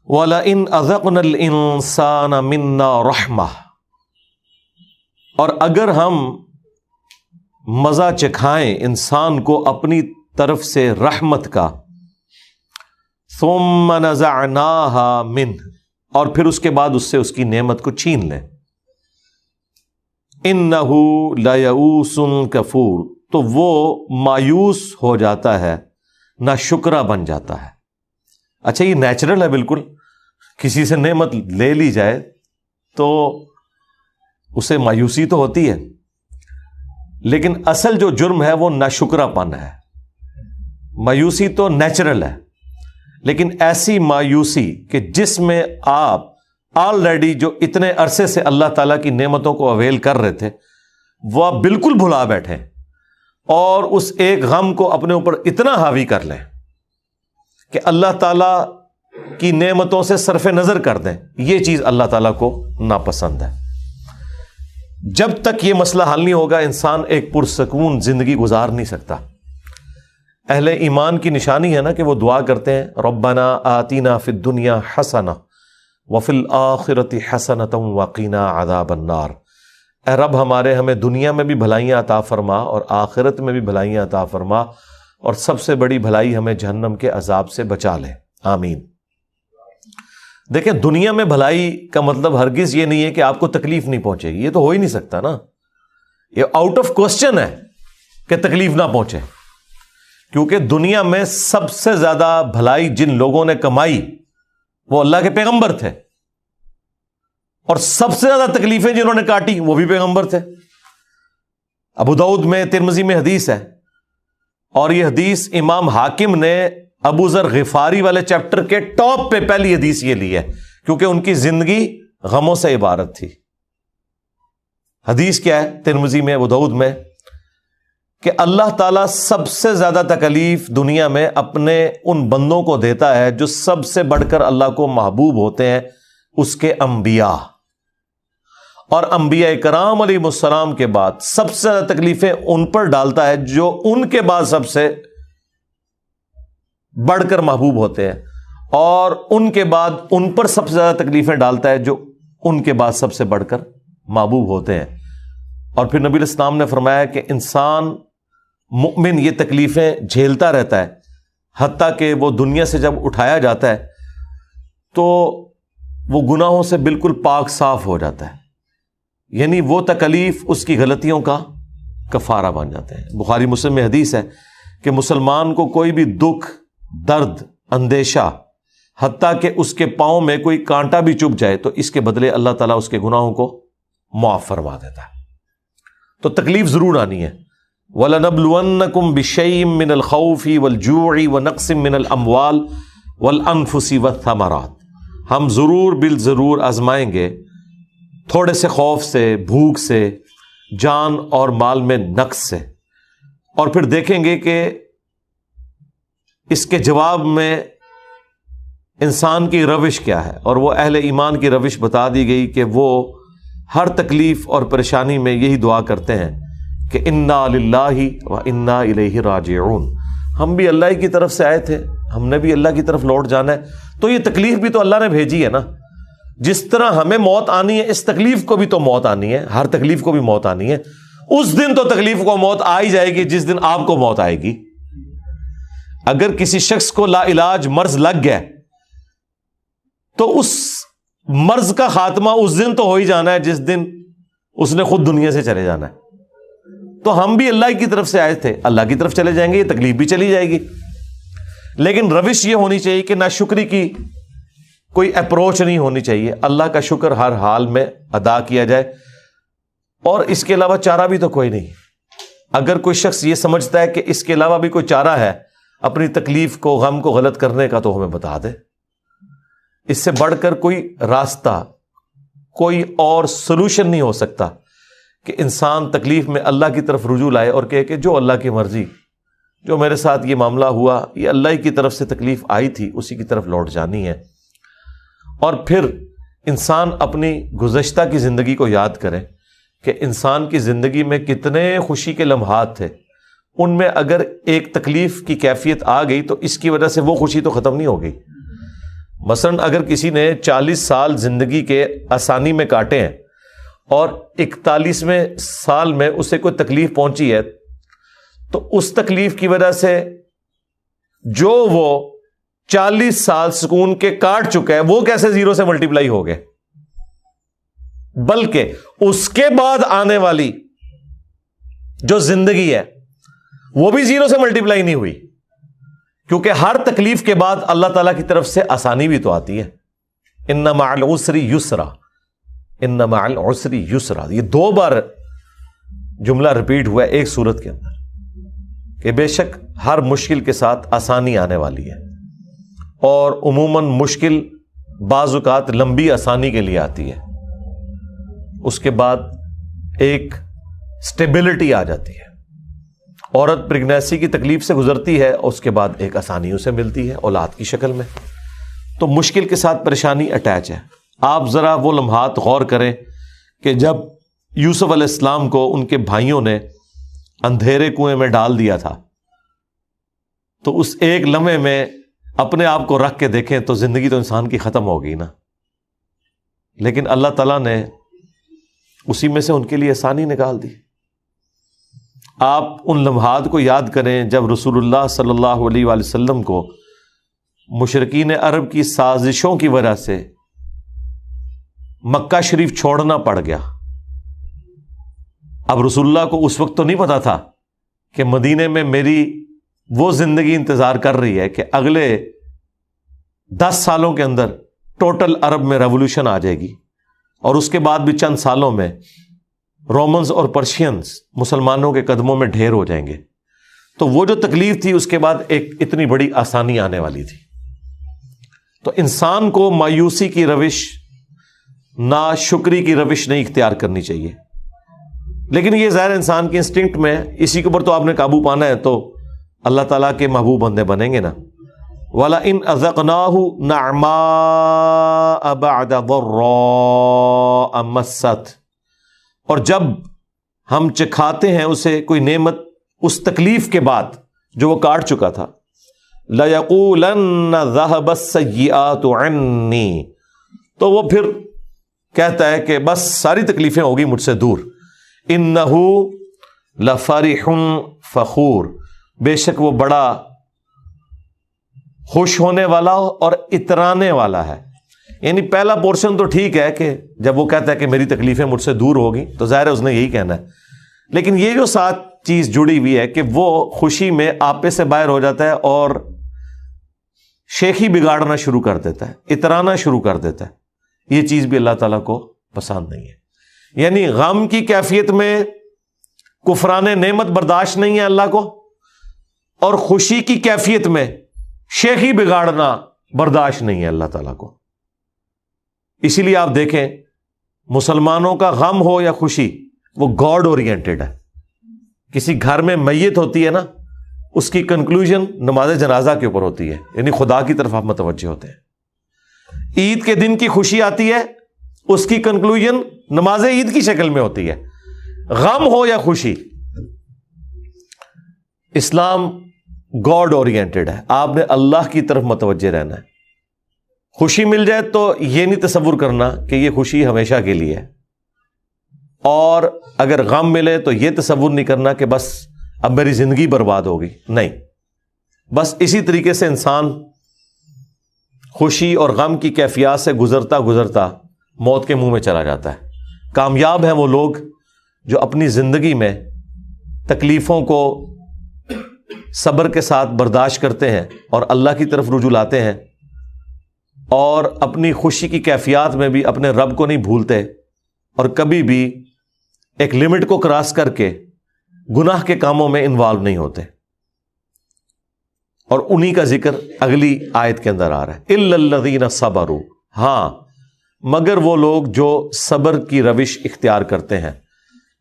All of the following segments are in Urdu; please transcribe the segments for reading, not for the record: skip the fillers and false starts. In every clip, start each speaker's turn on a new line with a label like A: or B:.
A: وَلَئِنْ أَذَقْنَا الْإِنسَانَ مِنَّا رَحْمَةً، اور اگر ہم مزہ چکھائیں انسان کو اپنی طرف سے رحمت کا، ثُمَّ نَزَعْنَاهَا مِنْهُ، اور پھر اس کے بعد اس سے اس کی نعمت کو چھین لیں، إِنَّهُ لَيَئُوسٌ كَفُورٌ، تو وہ مایوس ہو جاتا ہے، ناشکرا بن جاتا ہے۔ اچھا یہ نیچرل ہے، بالکل کسی سے نعمت لے لی جائے تو اسے مایوسی تو ہوتی ہے، لیکن اصل جو جرم ہے وہ ناشکرا پن ہے۔ مایوسی تو نیچرل ہے، لیکن ایسی مایوسی کہ جس میں آپ آلریڈی جو اتنے عرصے سے اللہ تعالیٰ کی نعمتوں کو اویل کر رہے تھے وہ آپ بالکل بھلا بیٹھے اور اس ایک غم کو اپنے اوپر اتنا حاوی کر لیں کہ اللہ تعالیٰ کی نعمتوں سے صرف نظر کر دیں، یہ چیز اللہ تعالیٰ کو ناپسند ہے۔ جب تک یہ مسئلہ حل نہیں ہوگا انسان ایک پرسکون زندگی گزار نہیں سکتا۔ اہل ایمان کی نشانی ہے نا کہ وہ دعا کرتے ہیں ربنا آتینا فی الدنیا حسنہ وفی الآخرۃ حسنۃ وقنا عذاب النار، اے رب ہمیں دنیا میں بھی بھلائیاں عطا فرما اور آخرت میں بھی بھلائیاں عطا فرما، اور سب سے بڑی بھلائی ہمیں جہنم کے عذاب سے بچا لے، آمین۔ دیکھیں دنیا میں بھلائی کا مطلب ہرگز یہ نہیں ہے کہ آپ کو تکلیف نہیں پہنچے گی، یہ تو ہو ہی نہیں سکتا نا، یہ آؤٹ آف کوسچن ہے کہ تکلیف نہ پہنچے، کیونکہ دنیا میں سب سے زیادہ بھلائی جن لوگوں نے کمائی وہ اللہ کے پیغمبر تھے، اور سب سے زیادہ تکلیفیں جنہوں نے کاٹی وہ بھی پیغمبر تھے۔ ابو داؤد میں، ترمذی میں حدیث ہے، اور یہ حدیث امام حاکم نے ابو ذر غفاری والے چیپٹر کے ٹاپ پہ پہلی حدیث یہ لی ہے، کیونکہ ان کی زندگی غموں سے عبارت تھی۔ حدیث کیا ہے ترمذی میں، ابو داؤد میں، کہ اللہ تعالیٰ سب سے زیادہ تکلیف دنیا میں اپنے ان بندوں کو دیتا ہے جو سب سے بڑھ کر اللہ کو محبوب ہوتے ہیں، اس کے انبیاء، اور انبیاء کرام علیہ السلام کے بعد سب سے زیادہ تکلیفیں ان پر ڈالتا ہے جو ان کے بعد سب سے بڑھ کر محبوب ہوتے ہیں، اور ان کے بعد ان پر سب سے زیادہ تکلیفیں ڈالتا ہے جو ان کے بعد سب سے بڑھ کر محبوب ہوتے ہیں۔ اور پھر نبی علیہ السلام نے فرمایا کہ انسان مؤمن یہ تکلیفیں جھیلتا رہتا ہے حتیٰ کہ وہ دنیا سے جب اٹھایا جاتا ہے تو وہ گناہوں سے بالکل پاک صاف ہو جاتا ہے، یعنی وہ تکلیف اس کی غلطیوں کا کفارہ بن جاتے ہیں۔ بخاری مسلم میں حدیث ہے کہ مسلمان کو کوئی بھی دکھ، درد، اندیشہ، حتیٰ کہ اس کے پاؤں میں کوئی کانٹا بھی چبھ جائے تو اس کے بدلے اللہ تعالیٰ اس کے گناہوں کو معاف فرما دیتا ہے۔ تو تکلیف ضرور آنی ہے۔ وَلَنَبْلُوَنَّكُمْ بِشَيْءٍ مِّنَ الْخَوْفِ وَالْجُوعِ وَنَقْصٍ مِّنَ الْأَمْوَالِ وَالْأَنفُسِ وَالثَّمَرَاتِ، ہم ضرور بالضرور آزمائیں گے تھوڑے سے خوف سے، بھوک سے، جان اور مال میں نقص سے، اور پھر دیکھیں گے کہ اس کے جواب میں انسان کی روش کیا ہے، اور وہ اہل ایمان کی روش بتا دی گئی کہ وہ ہر تکلیف اور پریشانی میں یہی دعا کرتے ہیں کہ انا للہ و انا الیہ راجعون، ہم بھی اللہ کی طرف سے آئے تھے، ہم نے بھی اللہ کی طرف لوٹ جانا ہے۔ تو یہ تکلیف بھی تو اللہ نے بھیجی ہے نا، جس طرح ہمیں موت آنی ہے اس تکلیف کو بھی تو موت آنی ہے، ہر تکلیف کو بھی موت آنی ہے۔ اس دن تو تکلیف کو موت آ ہی جائے گی جس دن آپ کو موت آئے گی۔ اگر کسی شخص کو لا علاج مرض لگ گیا تو اس مرض کا خاتمہ اس دن تو ہو ہی جانا ہے جس دن اس نے خود دنیا سے چلے جانا ہے۔ تو ہم بھی اللہ کی طرف سے آئے تھے، اللہ کی طرف چلے جائیں گے، یہ تکلیف بھی چلی جائے گی، لیکن روش یہ ہونی چاہیے کہ ناشکری کی کوئی اپروچ نہیں ہونی چاہیے، اللہ کا شکر ہر حال میں ادا کیا جائے، اور اس کے علاوہ چارہ بھی تو کوئی نہیں۔ اگر کوئی شخص یہ سمجھتا ہے کہ اس کے علاوہ بھی کوئی چارہ ہے اپنی تکلیف کو، غم کو غلط کرنے کا، تو ہمیں بتا دے۔ اس سے بڑھ کر کوئی راستہ، کوئی اور سلوشن نہیں ہو سکتا کہ انسان تکلیف میں اللہ کی طرف رجوع لائے اور کہے کہ جو اللہ کی مرضی، جو میرے ساتھ یہ معاملہ ہوا، یہ اللہ کی طرف سے تکلیف آئی تھی، اسی کی طرف لوٹ جانی ہے۔ اور پھر انسان اپنی گزشتہ کی زندگی کو یاد کرے کہ انسان کی زندگی میں کتنے خوشی کے لمحات تھے، ان میں اگر ایک تکلیف کی کیفیت آ گئی تو اس کی وجہ سے وہ خوشی تو ختم نہیں ہو گئی۔ مثلاً اگر کسی نے 40 سال زندگی کے آسانی میں کاٹے ہیں اور 41ویں سال میں اسے کوئی تکلیف پہنچی ہے، تو اس تکلیف کی وجہ سے جو وہ 40 سال سکون کے کاٹ چکا ہے وہ کیسے 0 سے ملٹیپلائی ہو گئے، بلکہ اس کے بعد آنے والی جو زندگی ہے وہ بھی 0 سے ملٹیپلائی نہیں ہوئی، کیونکہ ہر تکلیف کے بعد اللہ تعالیٰ کی طرف سے آسانی بھی تو آتی ہے. ان مع العسر یسرا، ان مع العسر یسرا، یہ 2 بار جملہ رپیٹ ہوا ہے ایک سورت کے اندر کہ بے شک ہر مشکل کے ساتھ آسانی آنے والی ہے. اور عموماً مشکل بعض اوقات لمبی آسانی کے لیے آتی ہے، اس کے بعد ایک سٹیبلٹی آ جاتی ہے. عورت پریگنیسی کی تکلیف سے گزرتی ہے، اس کے بعد ایک آسانی اسے ملتی ہے اولاد کی شکل میں. تو مشکل کے ساتھ پریشانی اٹیچ ہے. آپ ذرا وہ لمحات غور کریں کہ جب یوسف علیہ السلام کو ان کے بھائیوں نے اندھیرے کنویں میں ڈال دیا تھا، تو اس ایک لمحے میں اپنے آپ کو رکھ کے دیکھیں تو زندگی تو انسان کی ختم ہو گئی نا. لیکن اللہ تعالیٰ نے اسی میں سے ان کے لیے آسانی نکال دی. آپ ان لمحات کو یاد کریں جب رسول اللہ صلی اللہ علیہ وآلہ وسلم کو مشرکین عرب کی سازشوں کی وجہ سے مکہ شریف چھوڑنا پڑ گیا. اب رسول اللہ کو اس وقت تو نہیں پتا تھا کہ مدینے میں میری وہ زندگی انتظار کر رہی ہے کہ اگلے 10 سالوں کے اندر ٹوٹل عرب میں ریولوشن آ جائے گی، اور اس کے بعد بھی چند سالوں میں رومنز اور پرشینز مسلمانوں کے قدموں میں ڈھیر ہو جائیں گے. تو وہ جو تکلیف تھی اس کے بعد ایک اتنی بڑی آسانی آنے والی تھی. تو انسان کو مایوسی کی روش، ناشکری کی روش نہیں اختیار کرنی چاہیے. لیکن یہ ظاہر انسان کی انسٹنکٹ میں، اسی کے اوپر تو آپ نے قابو پانا ہے تو اللہ تعالیٰ کے محبوب بندے بنیں گے نا. وَلَئِنْ أَذَقْنَاهُ نَعْمَاءَ بَعْدَ ضَرَّاءَ مَسَّتْ، اور جب ہم چکھاتے ہیں اسے کوئی نعمت اس تکلیف کے بعد جو وہ کاٹ چکا تھا، لَيَقُولَنَّ ذَهَبَ السَّيِّئَاتُ عَنِّي، تو وہ پھر کہتا ہے کہ بس ساری تکلیفیں ہوگی مجھ سے دور. إِنَّهُ لَفَرِحٌ فَخُورٌ، بے شک وہ بڑا خوش ہونے والا اور اترانے والا ہے. یعنی پہلا پورشن تو ٹھیک ہے کہ جب وہ کہتا ہے کہ میری تکلیفیں مجھ سے دور ہوگی تو ظاہر ہے اس نے یہی کہنا ہے. لیکن یہ جو ساتھ چیز جڑی ہوئی ہے کہ وہ خوشی میں آپے سے باہر ہو جاتا ہے اور شیخی بگاڑنا شروع کر دیتا ہے، اترانا شروع کر دیتا ہے، یہ چیز بھی اللہ تعالیٰ کو پسند نہیں ہے. یعنی غم کی کیفیت میں کفران نعمت برداشت نہیں ہے اللہ کو، اور خوشی کی کیفیت میں شیخی بگاڑنا برداشت نہیں ہے اللہ تعالیٰ کو. اسی لیے آپ دیکھیں مسلمانوں کا غم ہو یا خوشی وہ گاڈ اورینٹڈ ہے. کسی گھر میں میت ہوتی ہے نا، اس کی کنکلوژن نماز جنازہ کے اوپر ہوتی ہے، یعنی خدا کی طرف آپ متوجہ ہوتے ہیں. عید کے دن کی خوشی آتی ہے، اس کی کنکلوژن نماز عید کی شکل میں ہوتی ہے. غم ہو یا خوشی، اسلام گاڈ اورینٹڈ ہے. آپ نے اللہ کی طرف متوجہ رہنا ہے. خوشی مل جائے تو یہ نہیں تصور کرنا کہ یہ خوشی ہمیشہ کے لیے ہے، اور اگر غم ملے تو یہ تصور نہیں کرنا کہ بس اب میری زندگی برباد ہوگی. نہیں، بس اسی طریقے سے انسان خوشی اور غم کی کیفیات سے گزرتا گزرتا موت کے منہ میں چلا جاتا ہے. کامیاب ہیں وہ لوگ جو اپنی زندگی میں تکلیفوں کو صبر کے ساتھ برداشت کرتے ہیں اور اللہ کی طرف رجوع لاتے ہیں، اور اپنی خوشی کی کیفیات میں بھی اپنے رب کو نہیں بھولتے، اور کبھی بھی ایک لمٹ کو کراس کر کے گناہ کے کاموں میں انوالو نہیں ہوتے. اور انہی کا ذکر اگلی آیت کے اندر آ رہا ہے، اِلَّا الَّذِينَ صَبَرُوا، ہاں مگر وہ لوگ جو صبر کی روش اختیار کرتے ہیں،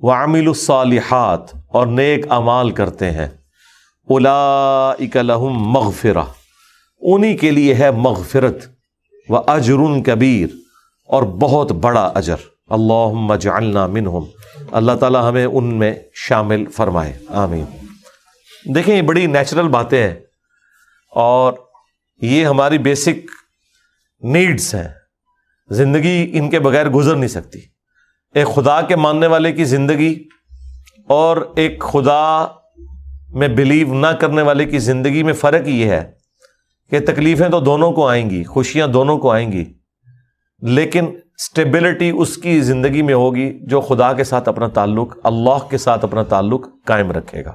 A: وَعَمِلُوا الصَّالِحَاتِ، اور نیک اعمال کرتے ہیں، اولئک لہم مغفرہ، انہی کے لیے ہے مغفرت، وَأَجْرٌ کبیر، اور بہت اجر اجر. اللہم اجعلنا منہم، اللہ تعالی ہمیں ان میں شامل فرمائے، آمین. دیکھیں یہ بڑی نیچرل باتیں ہیں، اور یہ ہماری بیسک نیڈس ہیں، زندگی ان کے بغیر گزر نہیں سکتی۔ ایک خدا کے ماننے والے کی زندگی اور ایک خدا میں بلیو نہ کرنے والے کی زندگی میں فرق یہ ہے کہ تکلیفیں تو دونوں کو آئیں گی، خوشیاں دونوں کو آئیں گی، لیکن سٹیبلٹی اس کی زندگی میں ہوگی جو خدا کے ساتھ اپنا تعلق، اللہ کے ساتھ اپنا تعلق قائم رکھے گا۔